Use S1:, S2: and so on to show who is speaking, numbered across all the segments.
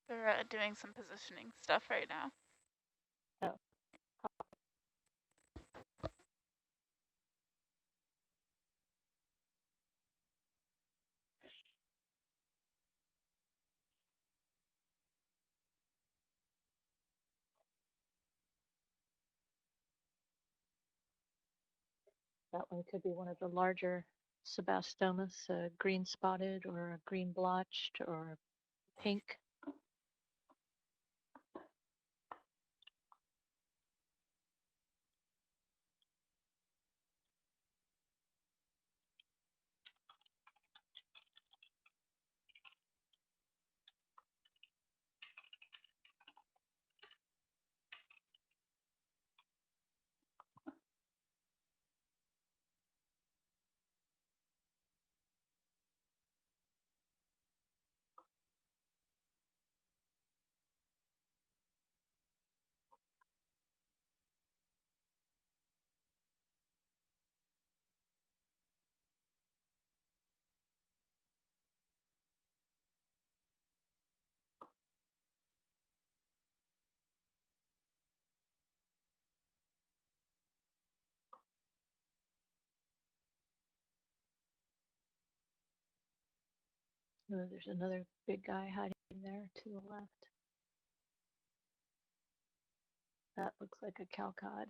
S1: They're doing some positioning stuff right now.
S2: Oh. That one could be one of the larger Sebastomas, green spotted or a green blotched or pink. Oh, there's another big guy hiding there to the left. That looks like a cowcod.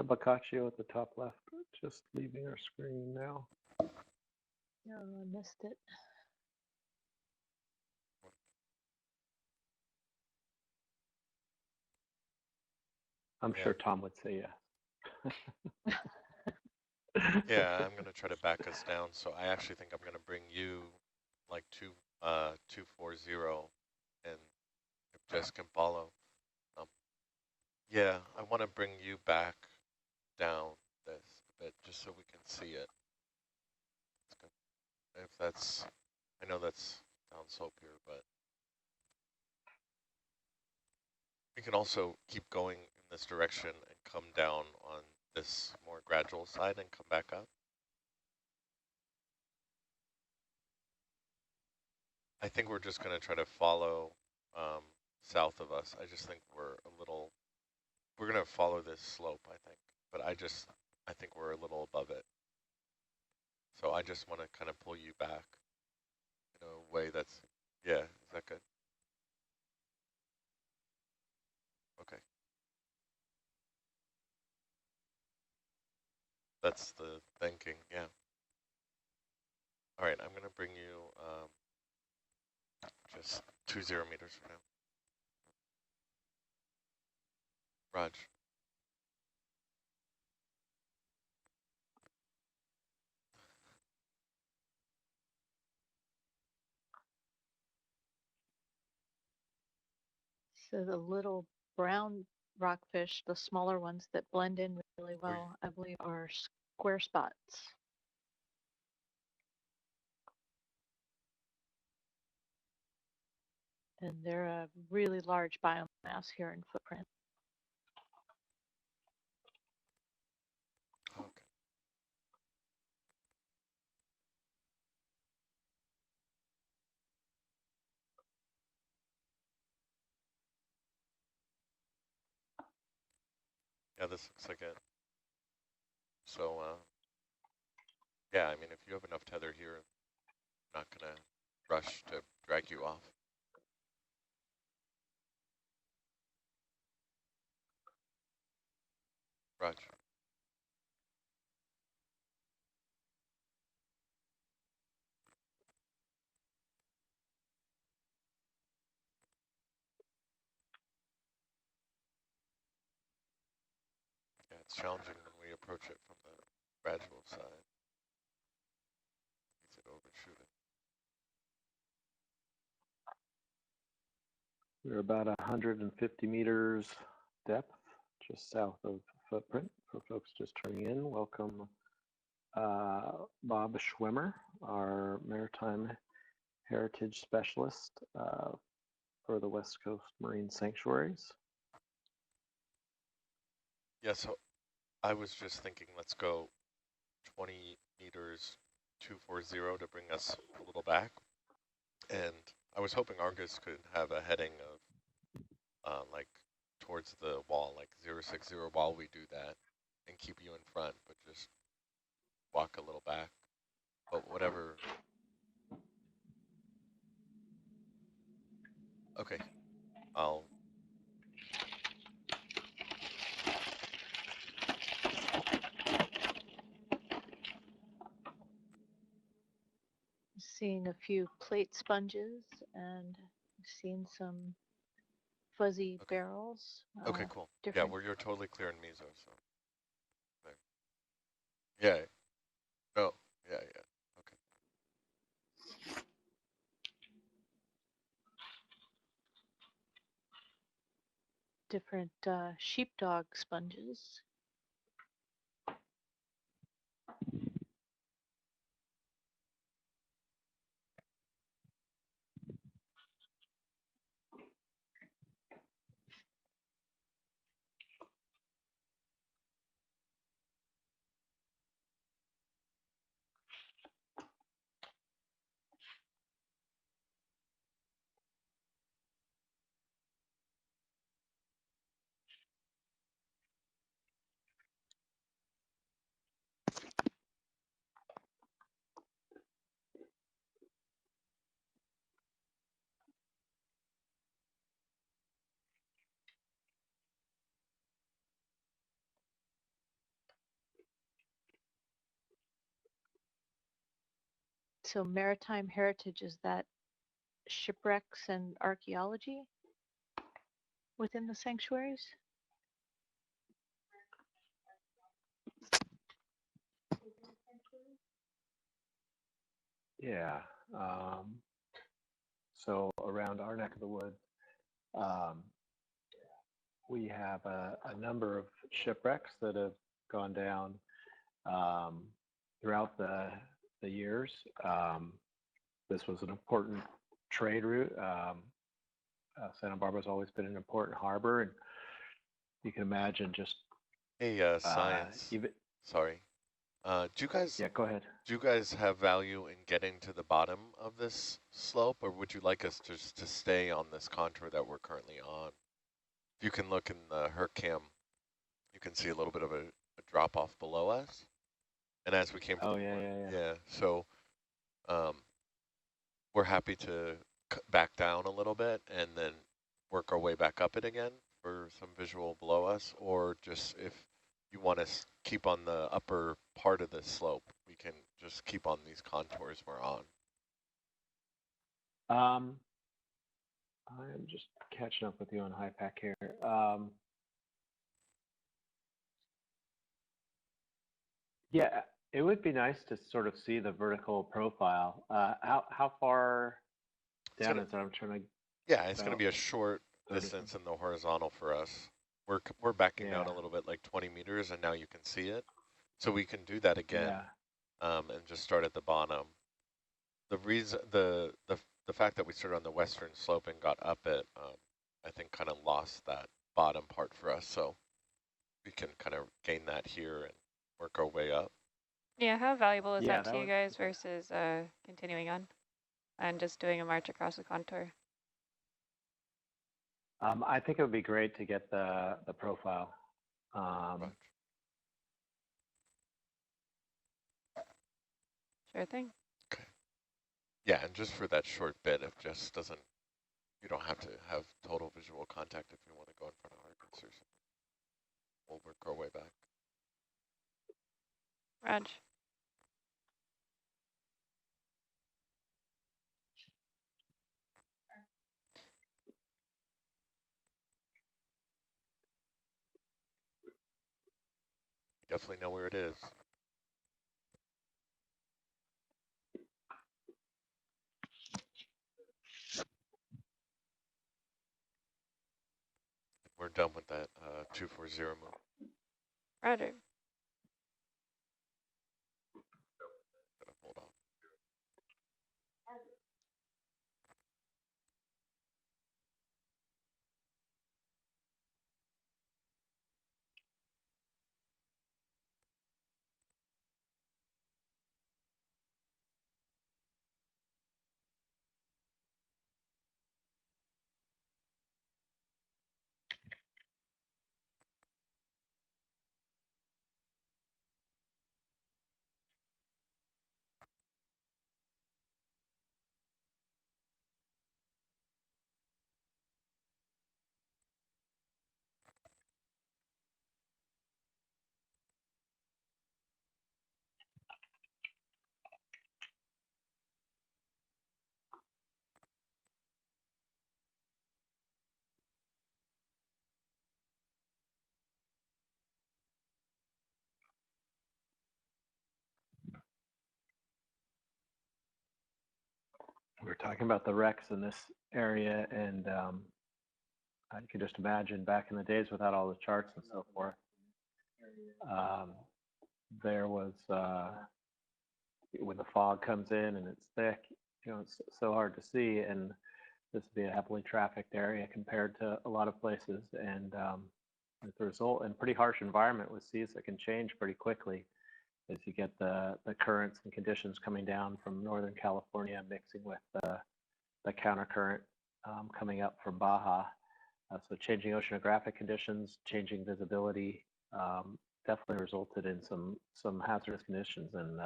S3: Boccaccio at the top left, just leaving our screen now.
S2: No, I missed it.
S3: I'm sure Tom would say yes.
S4: Yeah, I'm gonna try to back us down. So I actually think I'm gonna bring you like 240, and if Jess can follow. Yeah, I want to bring you back down this a bit just so we can see it. If that's, I know that's down slope here, but we can also keep going in this direction and come down on this more gradual side and come back up. I think we're just going to try to follow south of us. I just think we're going to follow this slope, I think. But I think we're a little above it. So I just want to kind of pull you back in a way that's, yeah, is that good? Okay. That's the thinking, yeah. All right, I'm going to bring you just 20 meters from now. Raj.
S2: So the little brown rockfish, the smaller ones that blend in really well, I believe are square spots. And they're a really large biomass here in footprint.
S4: Okay. Yeah, this looks like it. So, Yeah, I mean, if you have enough tether here, I'm not going to rush to drag you off. Roger. Yeah, it's challenging when we approach it from the gradual side. Easy to overshoot it.
S3: We're about 150 meters depth, just south of footprint. For folks just turning in, welcome Bob Schwimmer, our maritime heritage specialist for the West Coast Marine Sanctuaries.
S4: Yeah, so I was just thinking, let's go 20 meters 240 to bring us a little back. And I was hoping Argus could have a heading of like towards the wall, like 060 while we do that, and keep you in front, but just walk a little back. But whatever. Okay, I'll.
S2: Seeing a few plate sponges and seen some fuzzy
S4: Okay.
S2: barrels.
S4: Okay, cool. Yeah,
S2: Different.
S4: you're totally clear in meso, so. There. Yeah. No. Yeah. Okay.
S2: Different sheepdog sponges. So maritime heritage, is that shipwrecks and archaeology within the sanctuaries?
S3: Yeah. So around our neck of the woods, we have a number of shipwrecks that have gone down throughout the years. This was an important trade route. Santa Barbara's always been an important harbor, and you can imagine just
S4: Hey, science. Sorry. Do you guys?
S3: Yeah, go ahead.
S4: Do you guys have value in getting to the bottom of this slope, or would you like us just to stay on this contour that we're currently on? If you can look in the HerCam, you can see a little bit of a drop off below us. And as we came to yeah. So we're happy to back down a little bit and then work our way back up it again for some visual below us, or just if you want to keep on the upper part of the slope, we can just keep on these contours we're on.
S3: I'm just catching up with you on high pack here. Yeah, it would be nice to sort of see the vertical profile. How far down is it? I'm trying to.
S4: Yeah, it's going to be a short distance in the horizontal for us. We're backing down a little bit, like 20 meters, and now you can see it. So we can do that again, and just start at the bottom. The reason, the fact that we started on the western slope and got up it, I think kind of lost that bottom part for us. So we can kind of gain that here and work our way up.
S5: Yeah, how valuable is that to you guys versus continuing on and just doing a march across the contour?
S3: I think it would be great to get the profile.
S5: Sure thing.
S4: Okay. Yeah, and just for that short bit, if Jess doesn't, you don't have to have total visual contact if you want to go in front of Argus or something. We'll work our way back.
S5: Raj.
S4: Definitely know where it is. We're done with that 240 move.
S5: Roger.
S4: Hold on.
S3: We were talking about the wrecks in this area, and I can just imagine back in the days without all the charts and so forth. There was, when the fog comes in and it's thick, it's so hard to see, and this would be a heavily trafficked area compared to a lot of places, and as a result, in pretty harsh environment with seas that can change pretty quickly as you get the currents and conditions coming down from Northern California mixing with the countercurrent coming up from Baja. So changing oceanographic conditions, changing visibility, definitely resulted in some hazardous conditions and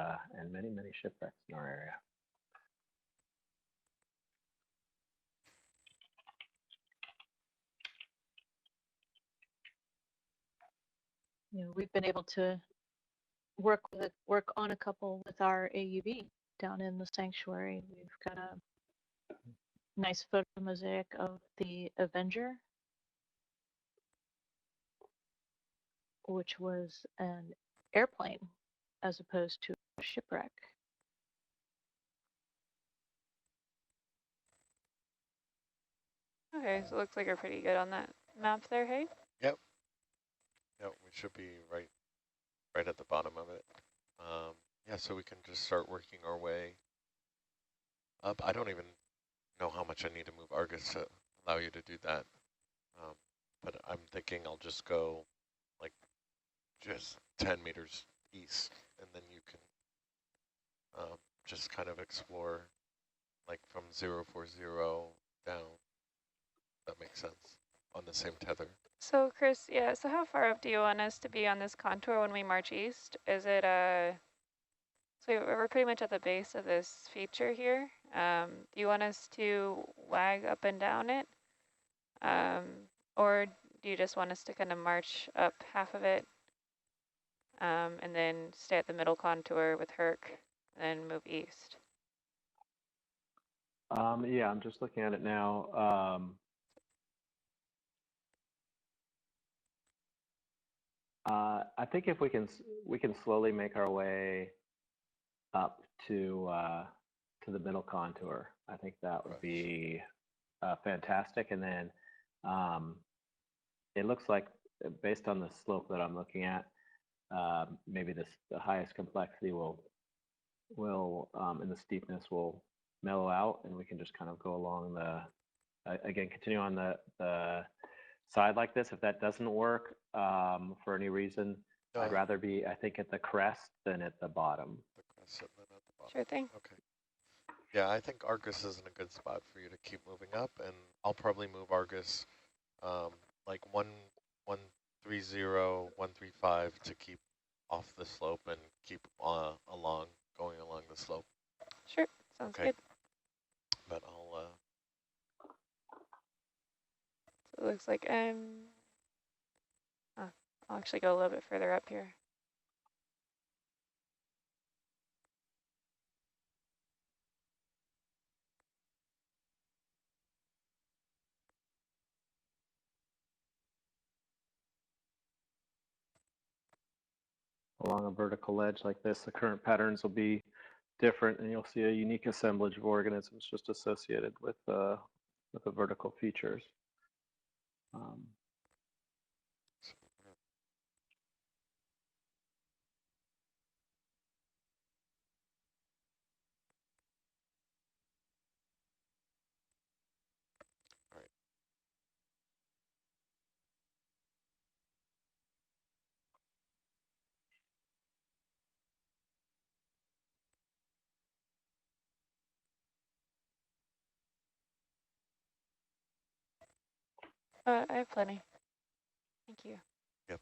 S3: many shipwrecks in our area.
S2: We've been able to work on a couple with our AUV down in the sanctuary. We've got a nice photo mosaic of the Avenger, which was an airplane as opposed to a shipwreck.
S5: Okay, so it looks like we're pretty good on that map there, hey?
S4: Yep. Yep, we should be right at the bottom of it. Yeah, so we can just start working our way up. I don't even know how much I need to move Argus to allow you to do that. But I'm thinking I'll just go like just 10 meters east, and then you can just kind of explore like from 040 down. That makes sense on the same tether.
S5: So Chris, yeah, so how far up do you want us to be on this contour when we march east? Is it so we're pretty much at the base of this feature here. Do you want us to wag up and down it? Or do you just want us to kind of march up half of it and then stay at the middle contour with Herc and then move east?
S3: Yeah, I'm just looking at it now. I think if we can slowly make our way up to the middle contour, I think that would be fantastic. And then it looks like, based on the slope that I'm looking at, maybe the highest complexity will and the steepness will mellow out, and we can just kind of go along again, continue on the side like this. If that doesn't work for any reason, I'd rather be, I think, at the crest than at the bottom.
S4: The crest and then at the bottom.
S5: Sure thing.
S4: Okay. Yeah, I think Argus is in a good spot for you to keep moving up, and I'll probably move Argus like 130, 135 to keep off the slope and keep along going along the slope.
S5: Sure, sounds
S4: Okay.
S5: good.
S4: But I'll
S5: So it looks like I'll actually go a little bit further up here.
S3: Along a vertical ledge like this, the current patterns will be different, and you'll see a unique assemblage of organisms just associated with the vertical features.
S5: I have plenty. Thank you.
S4: Yep.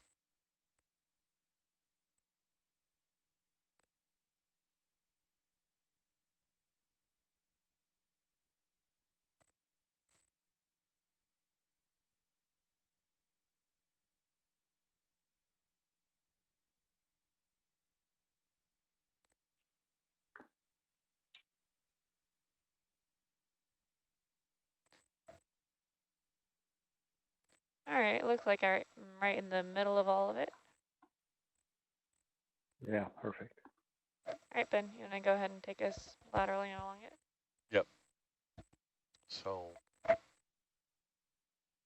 S5: All right, it looks like I'm right in the middle of all of it.
S3: Yeah, perfect.
S5: All right, Ben, you want to go ahead and take us laterally along it?
S4: Yep. So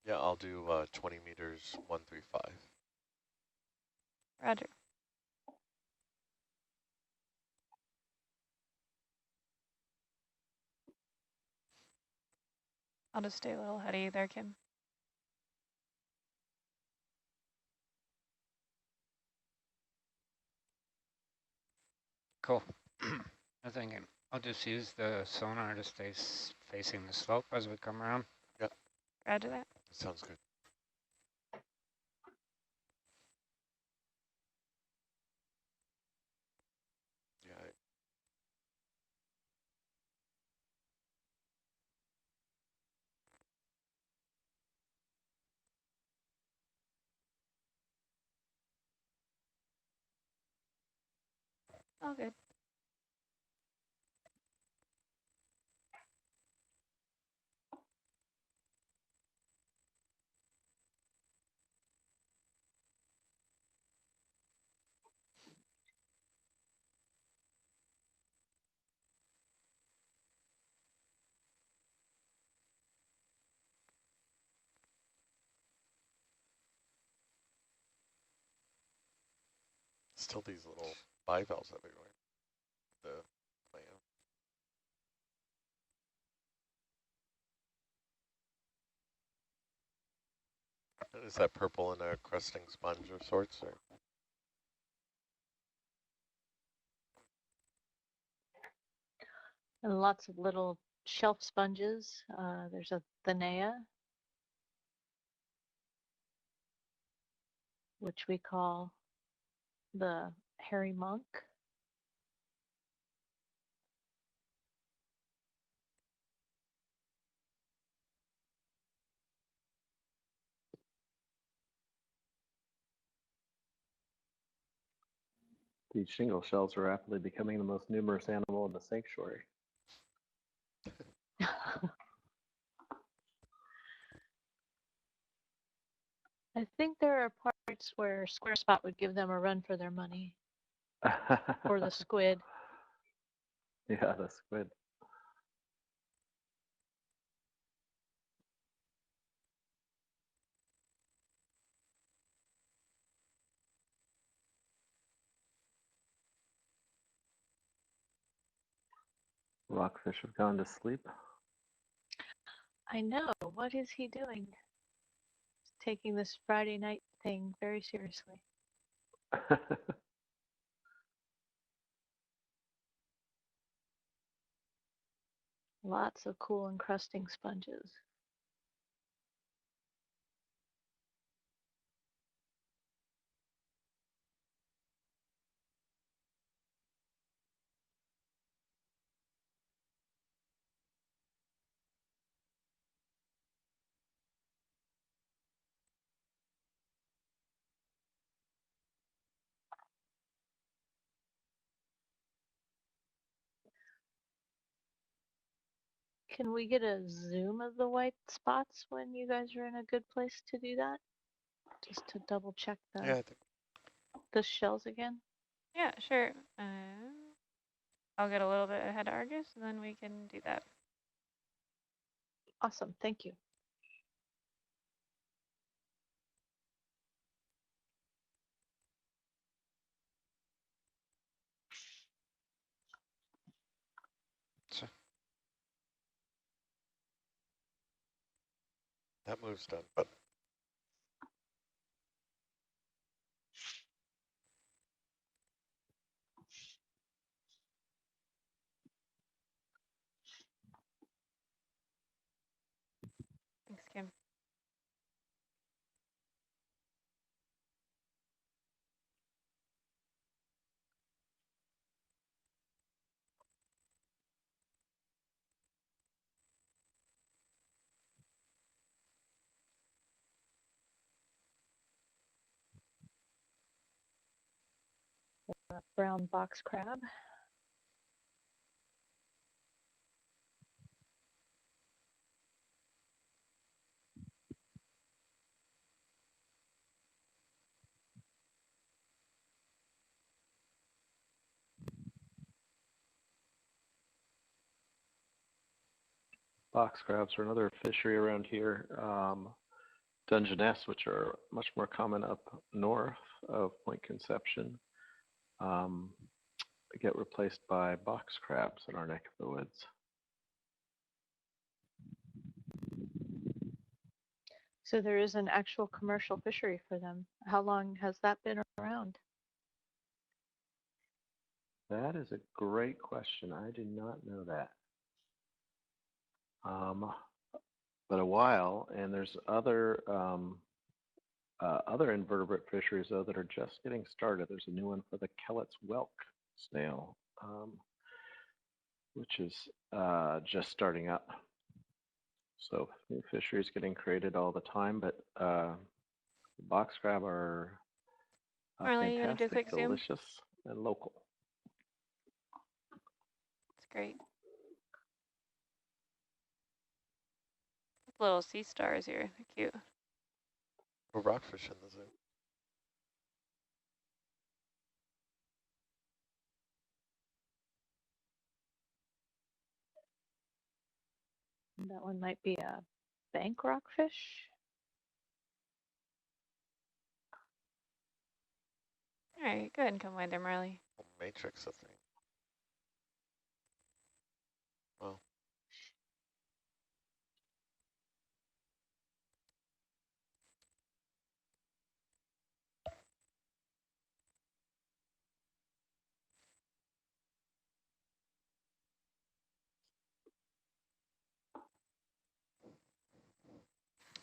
S4: yeah, I'll do 20 meters 135.
S5: Roger. I'll just stay a little ahead of you there, Kim.
S6: Cool. I think I'll just use the sonar to stay facing the slope as we come around.
S4: Yep.
S5: Roger that.
S4: Sounds good. Yeah.
S5: All good.
S4: Still these little bivalves everywhere. The layout. Is that purple in a crusting sponge of sorts, or?
S2: And lots of little shelf sponges. There's a thanea, which we call the hairy monk.
S3: These shingle shells are rapidly becoming the most numerous animal in the sanctuary.
S2: I think there are parts where Square Spot would give them a run for their money, or the squid.
S3: Yeah, the squid. Rockfish have gone to sleep.
S2: I know. What is he doing? He's taking this Friday night thing very seriously. Lots of cool encrusting sponges. Can we get a zoom of the white spots when you guys are in a good place to do that? Just to double check
S4: Yeah, I think
S2: the shells again.
S5: Yeah, sure. I'll get a little bit ahead of Argus, and then we can do that.
S2: Awesome, thank you.
S4: that move's done. But
S5: Thanks, Kim.
S2: Brown box crab.
S3: Box crabs are another fishery around here. Dungeness, which are much more common up north of Point Conception, get replaced by box crabs in our neck of the woods.
S2: So there is an actual commercial fishery for them. How long has that been around?
S3: That is a great question. I do not know that. But a while, and there's other invertebrate fisheries though that are just getting started. There's a new one for the Kellett's whelk snail, which is just starting up. So new fisheries getting created all the time, but box crab are
S5: Marley, you want to do a
S3: fantastic,
S5: quick zoom?
S3: delicious, and local.
S5: It's great. Little sea stars here. They're cute.
S4: we're rockfish in the zoo.
S2: That one might be a bank rockfish.
S5: All right, go ahead and come wide there, Marley.
S4: Matrix, I think. Well,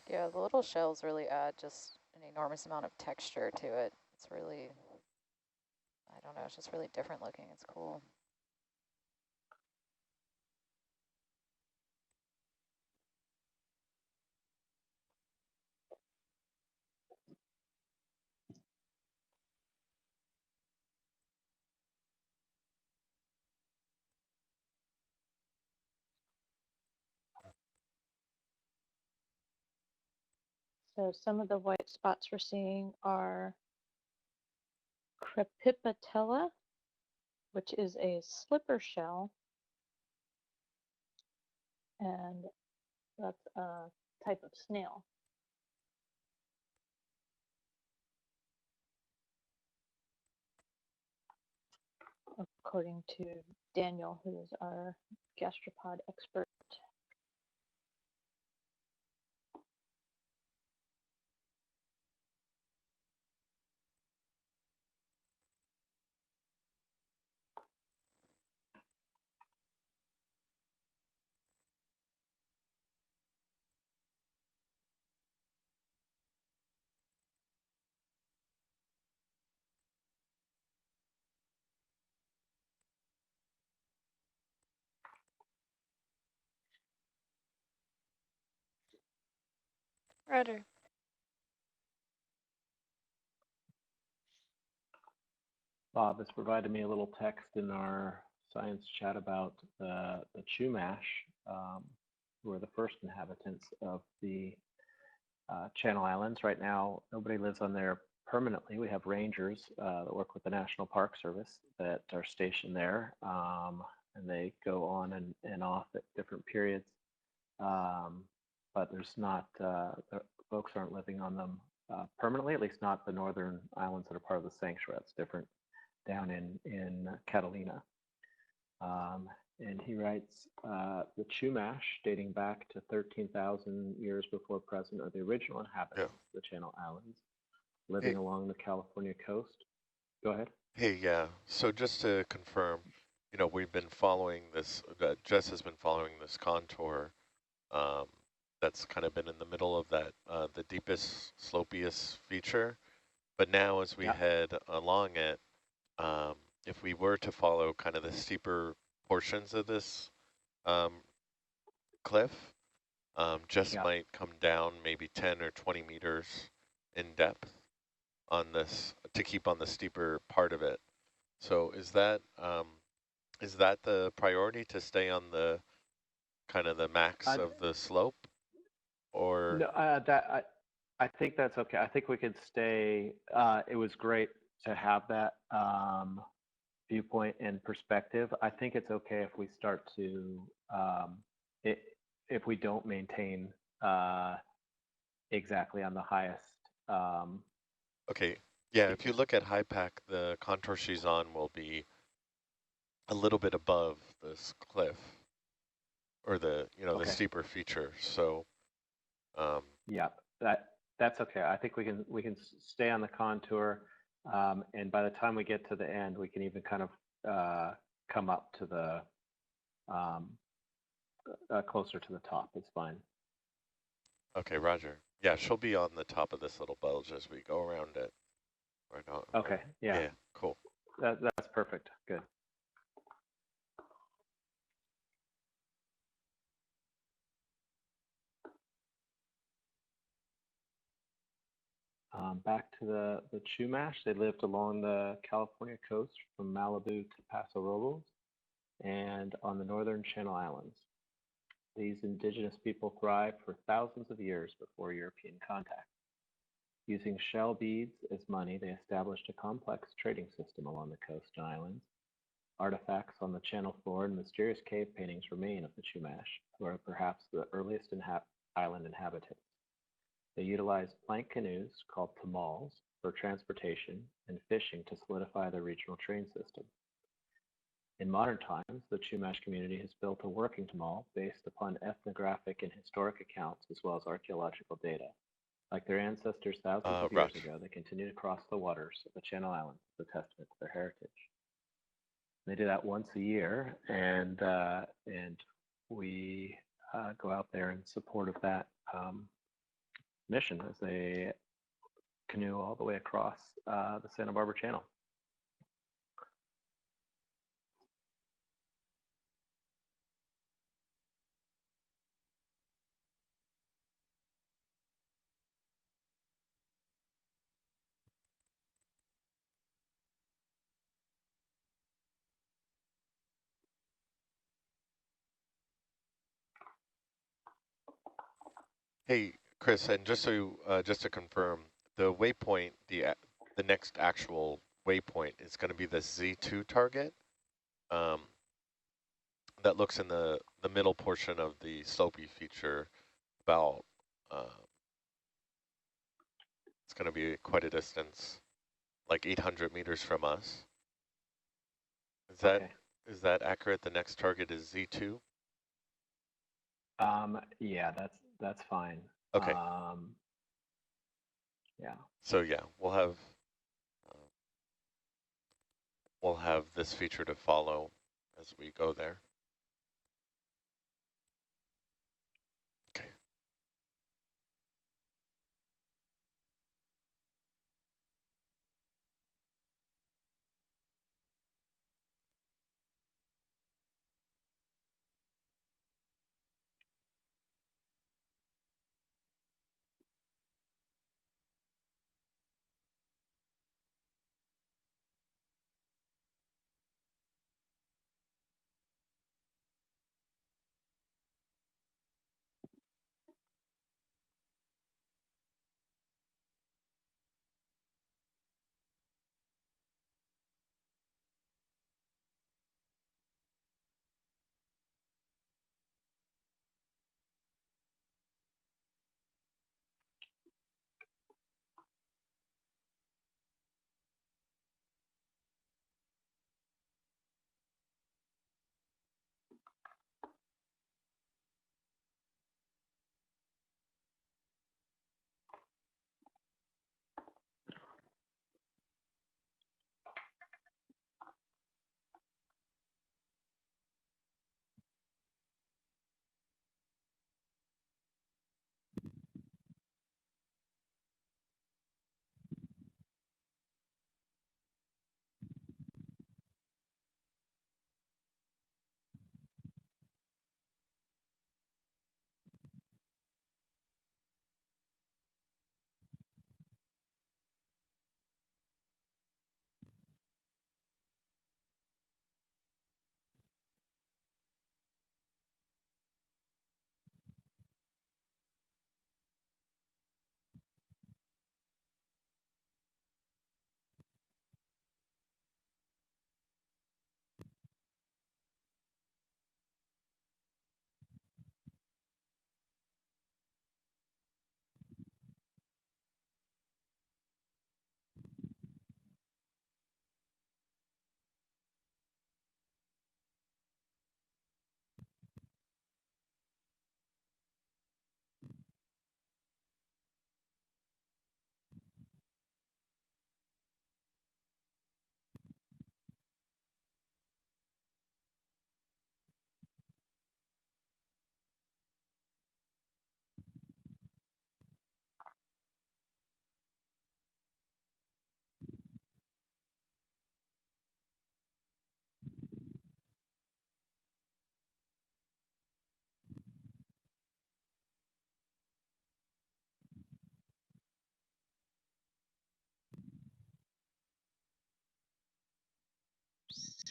S7: Yeah, the little shells really add just an enormous amount of texture to it. It's really, I don't know, it's just really different looking. It's cool.
S2: So some of the white spots we're seeing are Crepipatella, which is a slipper shell, and that's a type of snail. According to Daniel, who is our gastropod expert.
S5: Roger.
S3: Bob has provided me a little text in our science chat about the chumash. who are the first inhabitants of the Channel Islands. Right now, nobody lives on there permanently. We have rangers that work with the National Park Service that are stationed there, and they go on and off at different periods. But there's not, the folks aren't living on them permanently, at least not the northern islands that are part of the sanctuary. That's different down in Catalina. And he writes, the Chumash, dating back to 13,000 years before present, are the original inhabitants of the Channel Islands, living along the California coast. Go ahead.
S4: Hey, yeah. So just to confirm, you know, we've been following this, Jess has been following this contour that's kind of been in the middle of that, the deepest, slopiest feature. But now as we head along it, if we were to follow kind of the steeper portions of this cliff, Jess might come down maybe 10 or 20 meters in depth on this to keep on the steeper part of it. So is that the priority, to stay on the kind of the max of the slope, or?
S3: No, I think that's okay. I think we could stay. It was great to have that viewpoint and perspective. I think it's okay if we start to, if we don't maintain exactly on the highest.
S4: Okay, yeah, if you look at HYPACK, the contour she's on will be a little bit above this cliff, or the, you know, the steeper feature. So
S3: yeah, that's okay. I think we can stay on the contour, and by the time we get to the end, we can even kind of come up to the closer to the top. It's fine.
S4: Okay, Roger. Yeah, she'll be on the top of this little bulge as we go around it. Right now.
S3: Okay. Yeah.
S4: Yeah. Cool.
S3: That's perfect. Good. Back to the Chumash, they lived along the California coast from Malibu to Paso Robles and on the northern Channel Islands. These indigenous people thrived for thousands of years before European contact. Using shell beads as money, they established a complex trading system along the coast and islands. Artifacts on the channel floor and mysterious cave paintings remain of the Chumash, who are perhaps the earliest island inhabitants. They utilized plank canoes, called tamals, for transportation and fishing to solidify their regional train system. In modern times, the Chumash community has built a working tamal based upon ethnographic and historic accounts as well as archaeological data. Like their ancestors thousands of years ago, they continue to cross the waters of the Channel Islands as a testament to their heritage. They do that once a year, and we go out there in support of that mission as they canoe all the way across the Santa Barbara Channel.
S4: Hey, Chris, and just so just to confirm, the waypoint, the next actual waypoint is going to be the Z2 target. That looks in the middle portion of the slopey feature, about it's going to be quite a distance, like 800 meters from us. Is that accurate? The next target is Z2?
S3: Yeah, that's fine.
S4: Okay.
S3: Yeah.
S4: So yeah, we'll have this feature to follow as we go there. Okay.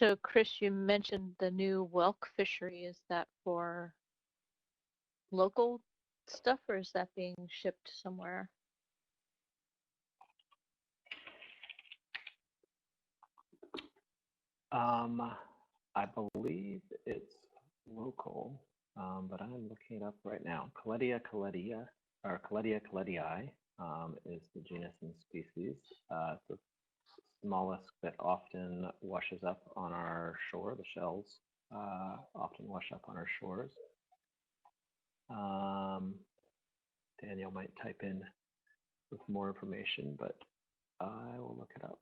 S2: So Chris, you mentioned the new whelk fishery. Is that for local stuff or is that being shipped somewhere?
S3: I believe it's local, but I'm looking it up right now. Colletia colletia, or Colletia colletii, is the genus and species. It's the mollusk that often washes up on our shore. The shells often wash up on our shores. Daniel might type in with more information, but I will look it up.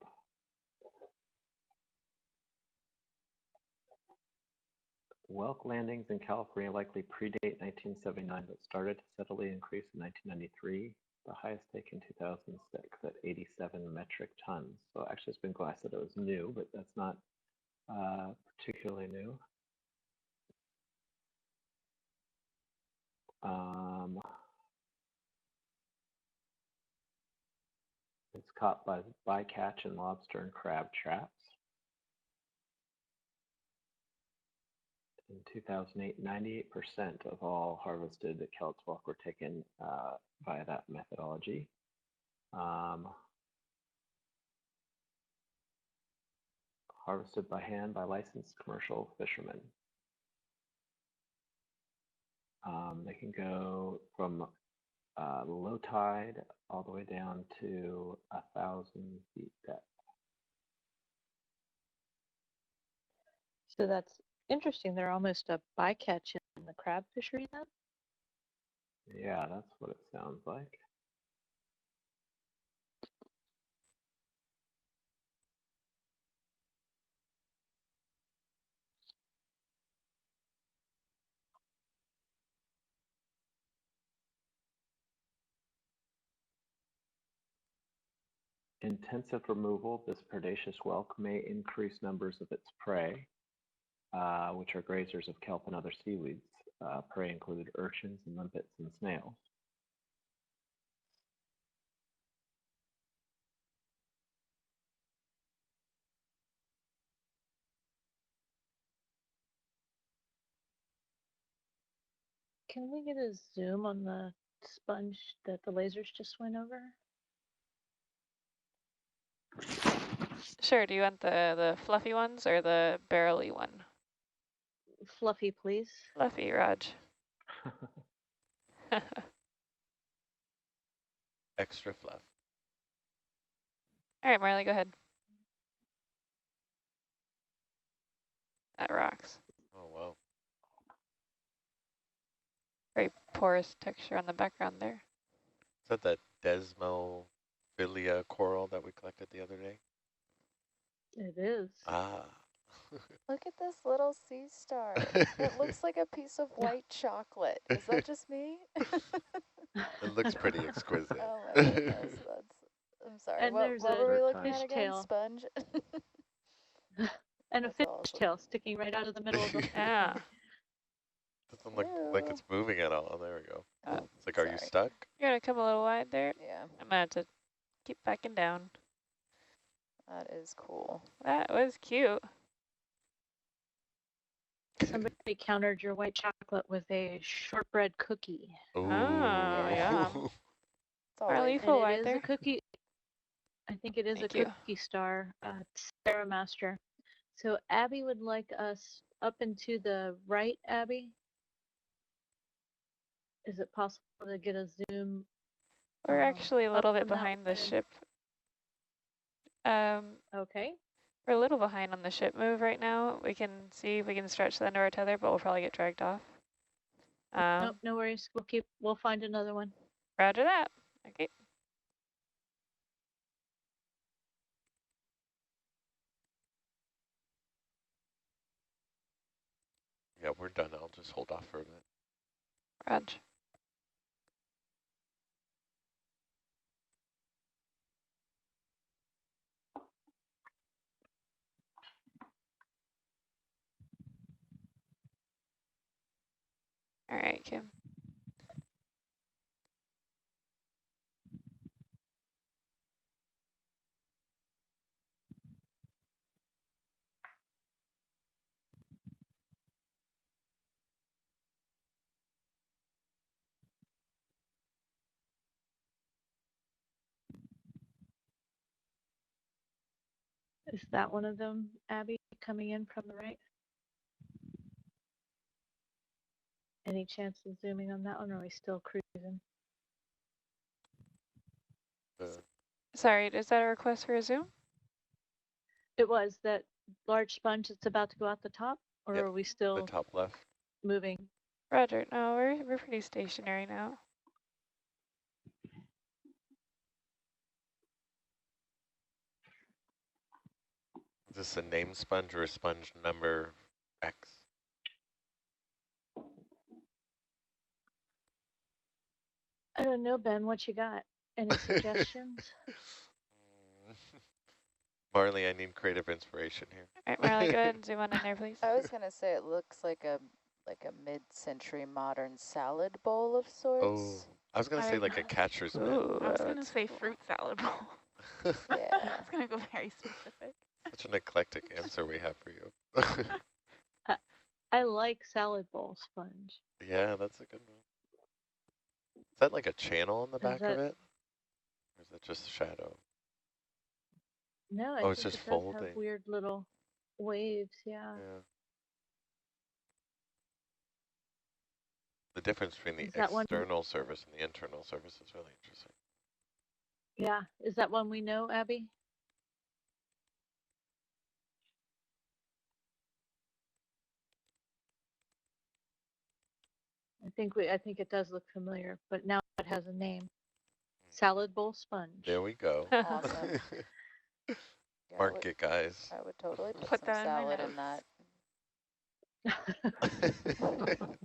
S3: Whelk landings in California likely predate 1979, but started to steadily increase in 1993. The highest take in 2006 at 87 metric tons. So actually, it's been I said it was new, but that's not particularly new. It's caught by bycatch and lobster and crab traps. In 2008, 98% of all harvested Kelt's whelk were taken via that methodology. Harvested by hand by licensed commercial fishermen. They can go from low tide all the way down to 1,000 feet depth.
S2: So that's interesting. They're almost a bycatch in the crab fishery then?
S3: Yeah, that's what it sounds like. Intensive removal, this predaceous whelk may increase numbers of its prey, which are grazers of kelp and other seaweeds. Prey included urchins and limpets and snails.
S2: Can we get a zoom on the sponge that the lasers just went over?
S5: Sure, do you want the fluffy ones or the barrel-y one?
S2: Fluffy, please.
S5: Fluffy, Raj.
S4: Extra fluff.
S5: All right, Marley, go ahead. That rocks.
S4: Oh, wow.
S5: Very porous texture on the background there.
S4: Is that Desmophilia coral that we collected the other day?
S2: It is.
S4: Ah.
S7: Look at this little sea star. It looks like a piece of white chocolate. Is that just me?
S4: It looks pretty exquisite.
S7: Oh my goodness, I'm sorry.
S2: And
S7: What
S2: there's
S7: were
S2: a
S7: we looking at
S2: fish
S7: again?
S2: tail.
S7: Sponge?
S2: And a
S7: That's
S2: fish
S7: awesome.
S2: tail sticking right out of the middle of the
S5: Yeah.
S4: Doesn't look like it's moving at all. There we go. It's like, are you
S7: Sorry.
S4: stuck?
S5: You're gonna come a little wide there.
S7: Yeah,
S5: I'm gonna have to keep backing down.
S7: that is cool.
S5: That was cute.
S2: Somebody countered your white chocolate with a shortbread cookie.
S4: Ooh.
S5: yeah.
S7: It's
S5: Marley, you
S7: always,
S5: full
S2: And
S5: wide
S2: it is
S5: there.
S2: a cookie. I think it is
S5: Thank
S2: a
S5: you.
S2: cookie star, Sarah Master. So Abby would like us up and to the right, Abby. Is it possible to get a zoom?
S5: We're actually a little
S2: up
S5: bit
S2: on that
S5: behind the
S2: one?
S5: ship.
S2: Okay.
S5: We're a little behind on the ship move right now. We can see if we can stretch the end of our tether, but we'll probably get dragged off.
S2: Nope, no worries. We'll find another one.
S5: Roger that. Okay.
S4: Yeah, we're done. I'll just hold off for a bit.
S5: Roger. All right, Kim.
S2: Is that one of them, Abby, coming in from the right? Any chance of zooming on that one, or are we still cruising?
S5: Sorry, is that a request for a zoom?
S2: It was that large sponge that's about to go out the top, or
S4: Yep,
S2: are we
S4: the
S2: still
S4: top left.
S2: moving?
S5: Roger, no, we're pretty stationary now.
S4: Is this a name sponge or a sponge number X?
S2: I don't know, Ben, what you got? Any suggestions?
S4: Marley, I need creative inspiration here.
S5: All right, Marley, go ahead and zoom on in there, please.
S7: I was gonna say it looks like a mid-century modern salad bowl of sorts.
S4: Oh, I was gonna say like a catcher's mitt.
S5: Ooh,
S1: I was gonna
S5: that's
S1: say
S5: cool.
S1: fruit salad bowl.
S7: Yeah.
S1: I was gonna go very specific.
S4: Such an eclectic answer we have for you.
S2: I like salad bowl sponge.
S4: Yeah, that's a good one. Is that like a channel on the
S2: Is
S4: back
S2: that-
S4: of it? Or is that just shadow?
S2: No, I
S4: Oh, it's
S2: think
S4: just
S2: it does
S4: folding.
S2: have weird little waves, yeah.
S4: Yeah. The difference between the
S2: Is that one-
S4: external surface and the internal surface is really interesting.
S2: Yeah, is that one we know, Abby? I think it does look familiar, but now it has a name. Salad bowl sponge.
S4: There we go.
S7: Awesome. Yeah,
S4: Mark it, guys.
S7: I would totally put
S1: Put
S7: some
S1: that in my
S7: salad in that.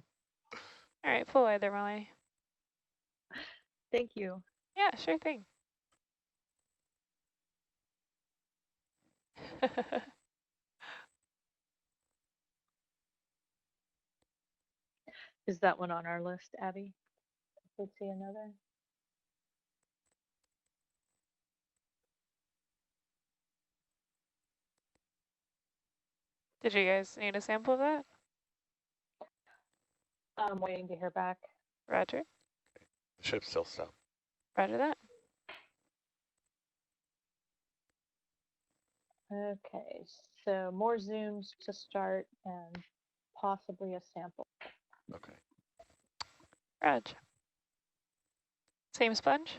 S5: All right, full wide there, Molly.
S2: Thank you.
S5: Yeah, sure thing.
S2: Is that one on our list, Abby? Let's see another.
S5: Did you guys need a sample of that?
S2: I'm waiting to hear back.
S5: Roger.
S4: The ship's still stopped.
S5: Roger that.
S2: Okay, so more zooms to start and possibly a sample.
S4: Okay.
S5: Rog. Same sponge?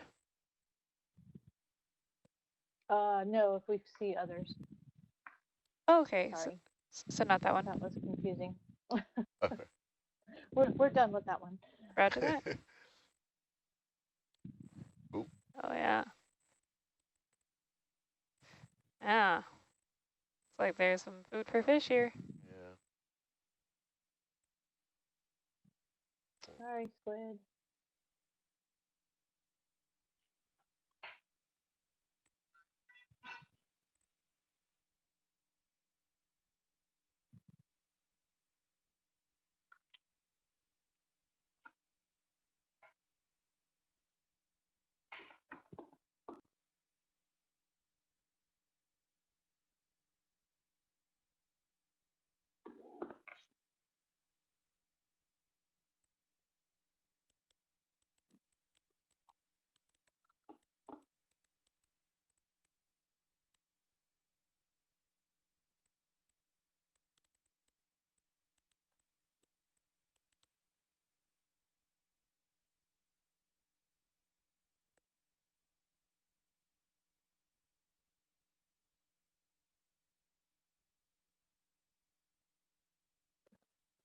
S2: No, if we see others.
S5: Oh, okay,
S2: Sorry,
S5: so not that one.
S2: that was confusing.
S4: Okay.
S2: We're done with that one.
S5: Roger that.
S4: Ooh.
S5: Oh, yeah. Yeah. It's like there's some food for fish here.
S4: Yeah.
S2: Sorry, squid.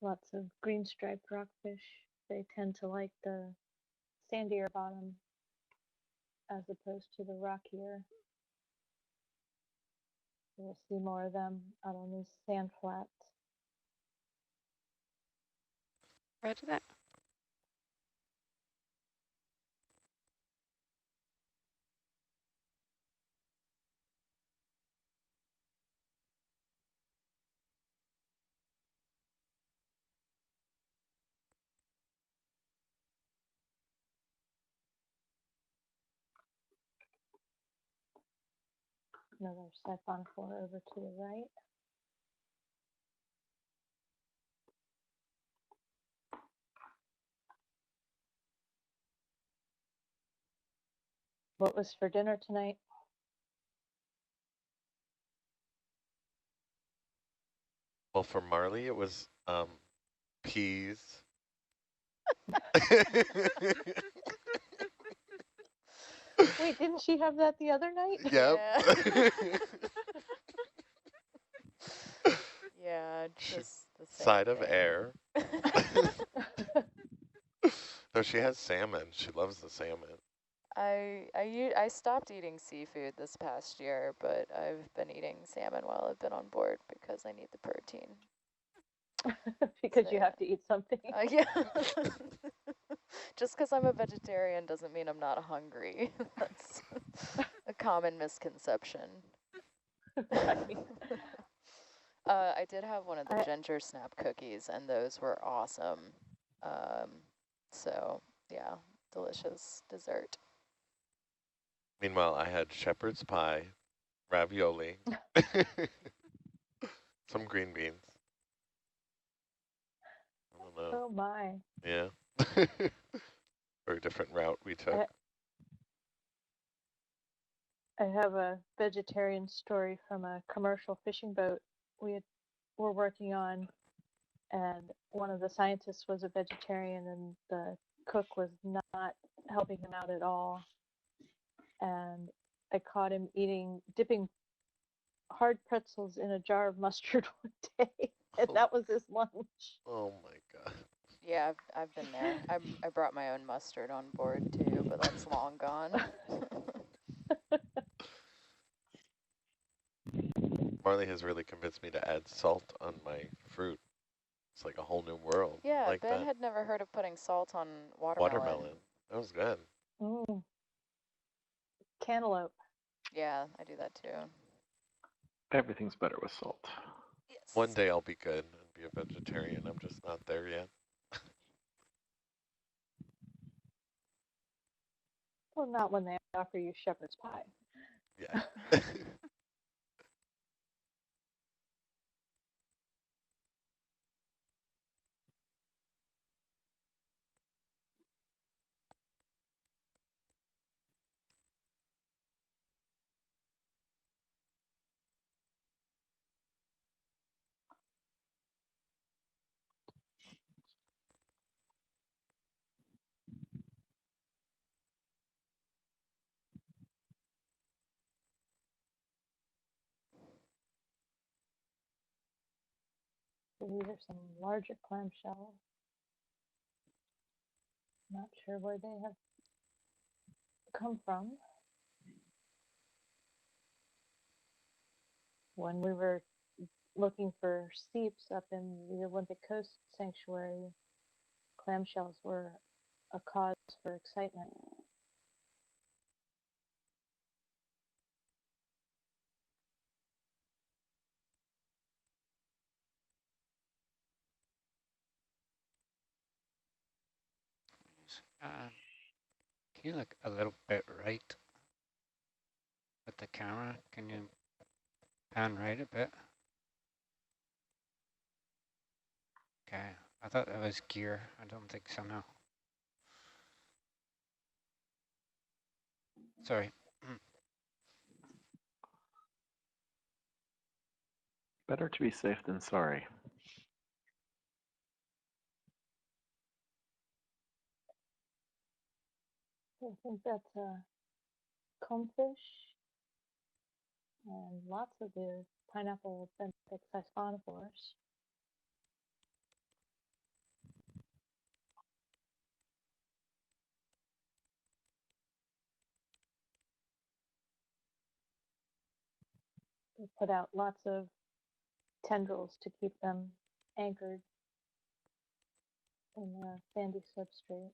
S2: Lots of green striped rockfish. They tend to like the sandier bottom as opposed to the rockier. We'll see more of them out on these sand flats.
S5: Roger that.
S2: Another siphonophore over to the right. What was for dinner tonight?
S4: Well, for Marley, it was peas.
S2: Wait, didn't she have that the other night?
S4: Yep.
S7: Yeah, just the same
S4: Side of
S7: thing.
S4: air. Though she has salmon. She loves the salmon.
S7: I stopped eating seafood this past year, but I've been eating salmon while I've been on board because I need the protein.
S2: Because
S7: So,
S2: you have to eat something.
S7: yeah. Just because I'm a vegetarian doesn't mean I'm not hungry. That's a common misconception.
S2: Right.
S7: I did have one of the ginger snap cookies, and those were awesome. So, yeah, delicious dessert.
S4: Meanwhile, I had shepherd's pie, ravioli, some green beans. I don't know.
S2: Oh my.
S4: Yeah. Very different route we took.
S2: I have a vegetarian story from a commercial fishing boat were working on, and one of the scientists was a vegetarian, and the cook was not helping him out at all. And I caught him dipping hard pretzels in a jar of mustard one day, and that was his lunch.
S4: Oh my God.
S7: Yeah, I've been there. I brought my own mustard on board too, but that's long gone.
S4: Marley has really convinced me to add salt on my fruit. It's like a whole new world.
S7: Yeah,
S4: Like
S7: Ben
S4: that.
S7: had never heard of putting salt on watermelon.
S4: Watermelon. That was good.
S2: Mm. Cantaloupe.
S7: Yeah, I do that too.
S3: Everything's better with salt.
S7: Yes.
S4: One day I'll be good and be a vegetarian. I'm just not there yet.
S2: Well, not when they offer you shepherd's pie.
S4: Yeah.
S2: So these are some larger clamshells. Not sure where they have come from. When we were looking for seeps up in the Olympic Coast Sanctuary, clamshells were a cause for excitement.
S6: Can you look a little bit right with the camera? Can you pan right a bit? Okay, I thought that was gear. I don't think so now. Sorry.
S3: Better to be safe than sorry.
S2: I think that's a combfish and lots of the pineapple benthic siphonophores. They put out lots of tendrils to keep them anchored in the sandy substrate.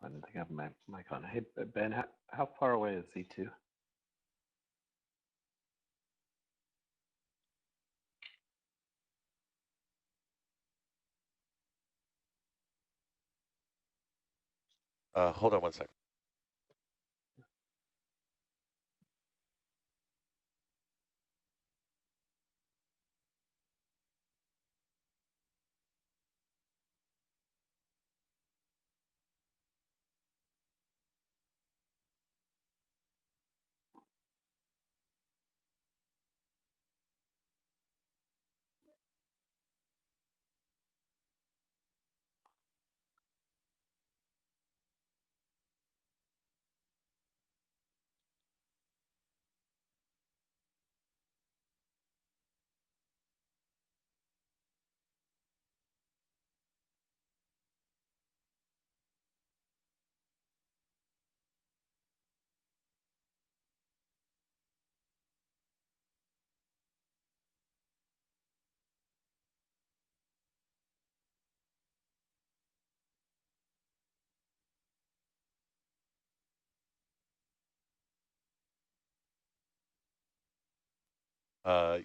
S3: I didn't think I have my mic on. Hey, Ben, how far away is Z2?
S4: Hold on one second.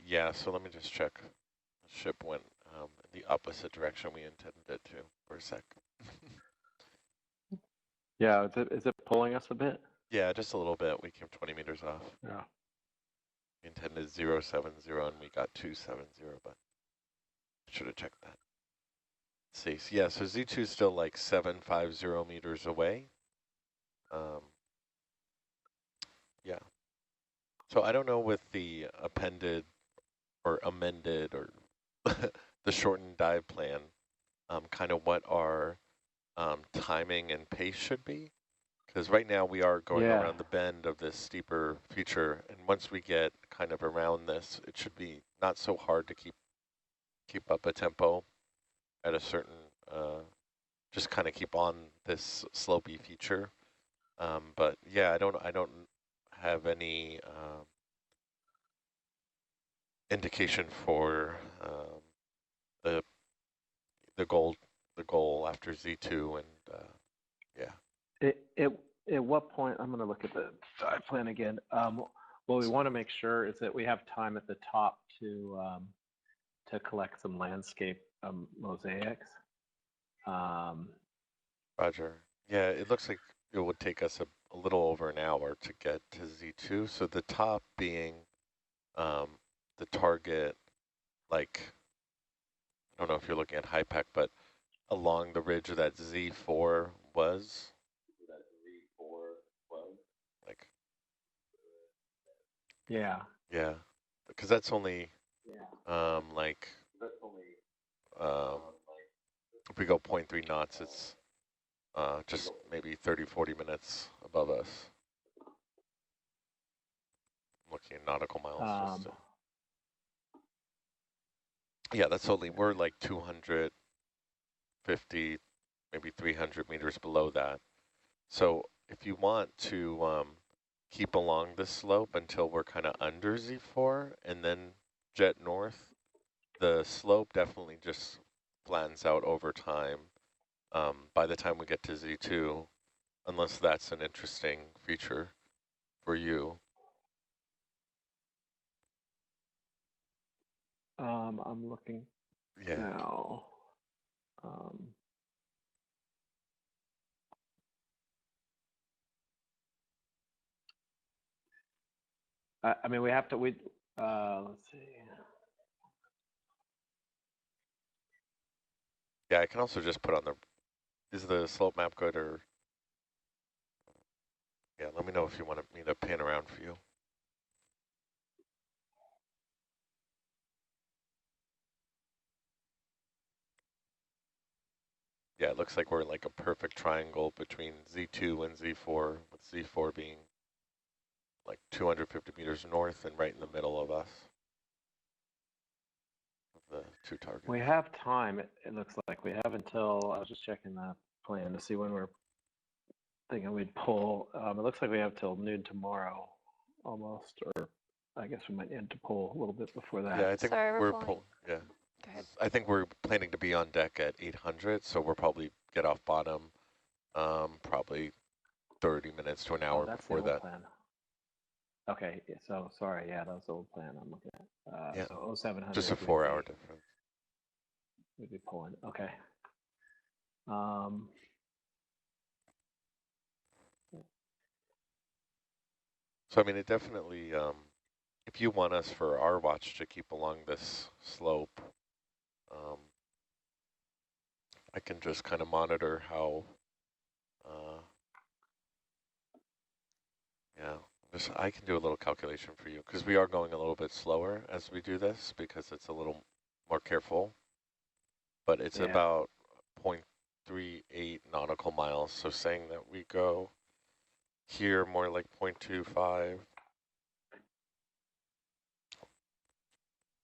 S4: Yeah, so let me just check. The ship went in the opposite direction we intended it to for a sec.
S3: Yeah, is it pulling us a bit?
S4: Yeah, just a little bit. We came 20 meters off.
S3: Yeah.
S4: We intended 070 and we got 270, but I should have checked that. Let's see. Yeah, so Z2 is still like 750 meters away. Yeah. So I don't know with the appended or amended or the shortened dive plan, kind of what our timing and pace should be. Because right now we are going around the bend of this steeper feature, and once we get kind of around this, it should be not so hard to keep up a tempo at a certain, just kind of keep on this slopey feature. But yeah, I don't have any indication for the goal after Z2, and yeah.
S3: At what point, I'm going to look at the dive plan again. What we want to make sure is that we have time at the top to collect some landscape mosaics.
S4: Roger. Yeah, it looks like it would take us a little over an hour to get to Z2. So the top being the target, like, I don't know if you're looking at HIPEC, but along the ridge of that Z4 was. Like.
S3: Yeah.
S4: Yeah, because that's only, like, if we go 0.3 knots, it's just maybe 30, 40 minutes above us. Looking at nautical miles. Yeah, that's only, we're like 250, maybe 300 meters below that. So if you want to keep along this slope until we're kind of under Z4 and then jet north, the slope definitely just flattens out over time. By the time we get to Z2, unless that's an interesting feature for you.
S3: I'm looking now. I mean, we have to, let's see.
S4: Yeah, I can also just put on is the slope map good, or? Yeah, let me know if you want me to pan around for you. Yeah, it looks like we're in like a perfect triangle between Z2 and Z4, with Z4 being like 250 meters north and right in the middle of us. The two targets.
S3: We have time, it looks like. We have until, I was just checking the plan to see when we're thinking we'd pull. It looks like we have till noon tomorrow, almost, or I guess we might need to pull a little bit before that.
S4: Yeah, I think we're pulling. Yeah.
S5: Go ahead.
S4: I think we're planning to be on deck at 800, so we'll probably get off bottom probably 30 minutes to an hour
S3: that's
S4: before
S3: the old
S4: that.
S3: plan. Okay, yeah, so sorry, yeah, that was the old plan I'm looking at.
S4: Yeah,
S3: So 0700.
S4: just a 4-hour difference.
S3: We'd be pulling. Okay.
S4: So I mean, it definitely, if you want us for our watch to keep along this slope, I can just kind of monitor how, yeah, I can do a little calculation for you because we are going a little bit slower as we do this because it's a little more careful, but it's about 0.38 nautical miles. So saying that we go here more like 0.25,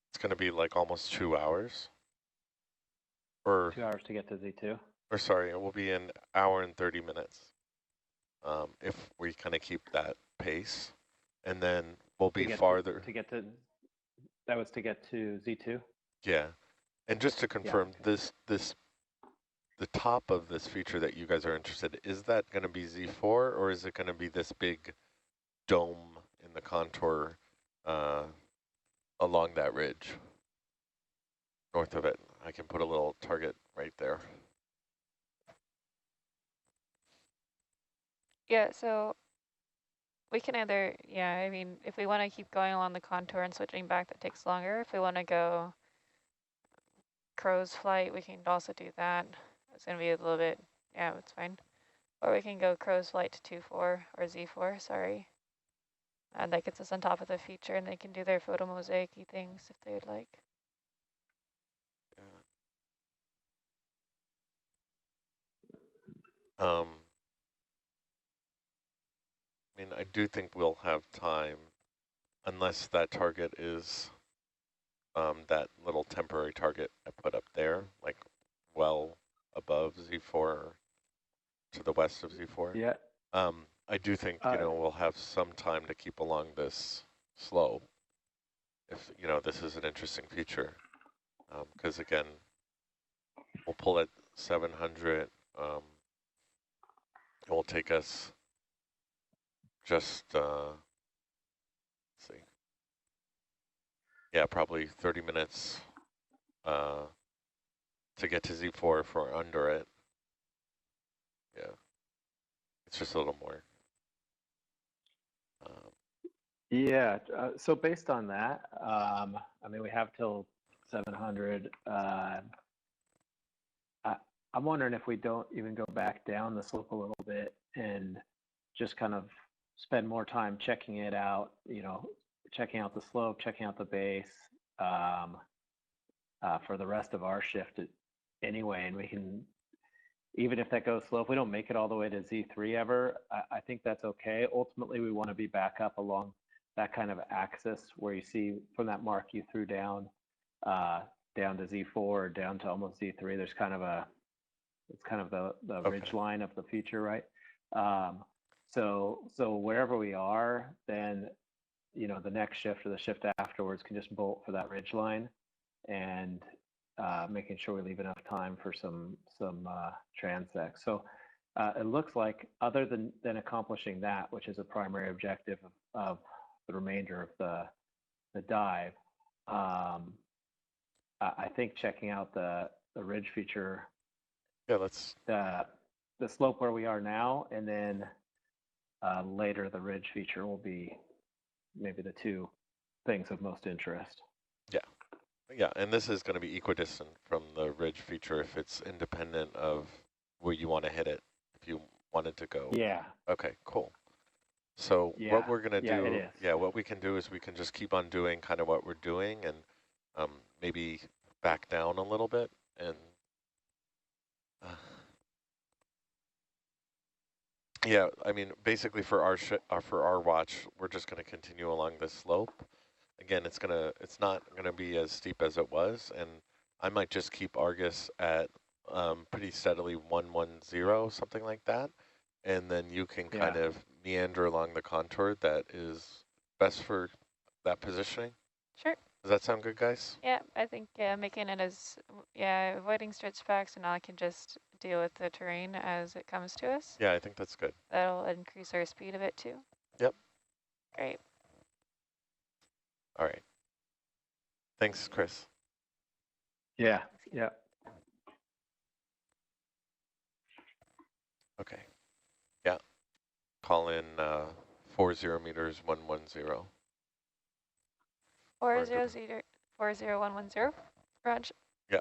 S4: it's going to be like almost 2 hours. Or
S3: 2 hours to get to Z2?
S4: Or sorry, it will be an hour and 30 minutes if we kind of keep that pace. And then we'll be farther.
S3: That was to get to Z2?
S4: Yeah. And just to confirm, the top of this feature that you guys are interested in, is that going to be Z4 or is it going to be this big dome in the contour along that ridge north of it? I can put a little target right there.
S5: Yeah, so we can either, yeah, I mean, if we want to keep going along the contour and switching back, that takes longer. If we want to go crow's flight, we can also do that. It's going to be a little bit, yeah, it's fine. Or we can go crow's flight to 2-4 or Z4, sorry. And that gets us on top of the feature and they can do their photo mosaic-y things if they would like.
S4: I mean, I do think we'll have time, unless that target is that little temporary target I put up there, like well above Z4 to the west of Z4.
S3: Yeah.
S4: I do think, we'll have some time to keep along this slope if, this is an interesting feature. Because again, we'll pull at 700. It will take us just, let's see. Yeah, probably 30 minutes to get to Z4 if we're under it. Yeah, it's just a little more.
S3: Yeah, so based on that, I mean, we have till 700. I'm wondering if we don't even go back down the slope a little bit and just kind of spend more time checking it out, checking out the slope, checking out the base for the rest of our shift anyway. And we can, even if that goes slow, if we don't make it all the way to Z3 ever, I think that's okay. Ultimately, we want to be back up along that kind of axis where you see from that mark you threw down to Z4 or down to almost Z3. There's kind of it's kind of the ridge line of the feature, right? So wherever we are, then the next shift or the shift afterwards can just bolt for that ridge line, and making sure we leave enough time for some transect. So it looks like, other than accomplishing that, which is a primary objective of the remainder of the dive, I think checking out the ridge feature.
S4: Yeah, let's.
S3: The slope where we are now, and then later the ridge feature will be maybe the two things of most interest.
S4: Yeah. Yeah, and this is going to be equidistant from the ridge feature if it's independent of where you want to hit it, if you wanted to go.
S3: Yeah.
S4: Okay, cool. So what we're going to do,
S3: it is.
S4: what we can do is we can just keep on doing kind of what we're doing and maybe back down a little bit and yeah, I mean, basically for our watch, we're just going to continue along this slope. Again, it's not gonna be as steep as it was, and I might just keep Argus at pretty steadily 110, something like that, and then you can kind of meander along the contour that is best for that positioning.
S5: Sure.
S4: Does that sound good, guys?
S5: Yeah, I think, yeah, making it as, yeah, avoiding stretch packs, and now I can just deal with the terrain as it comes to us.
S4: Yeah, I think that's good.
S5: That'll increase our speed a bit too.
S4: Yep.
S5: Great.
S4: All right. Thanks, Chris.
S3: Yeah, yeah.
S4: Okay. Yeah. Call in 40 meters 110.
S5: 400110. Roger.
S4: Yeah.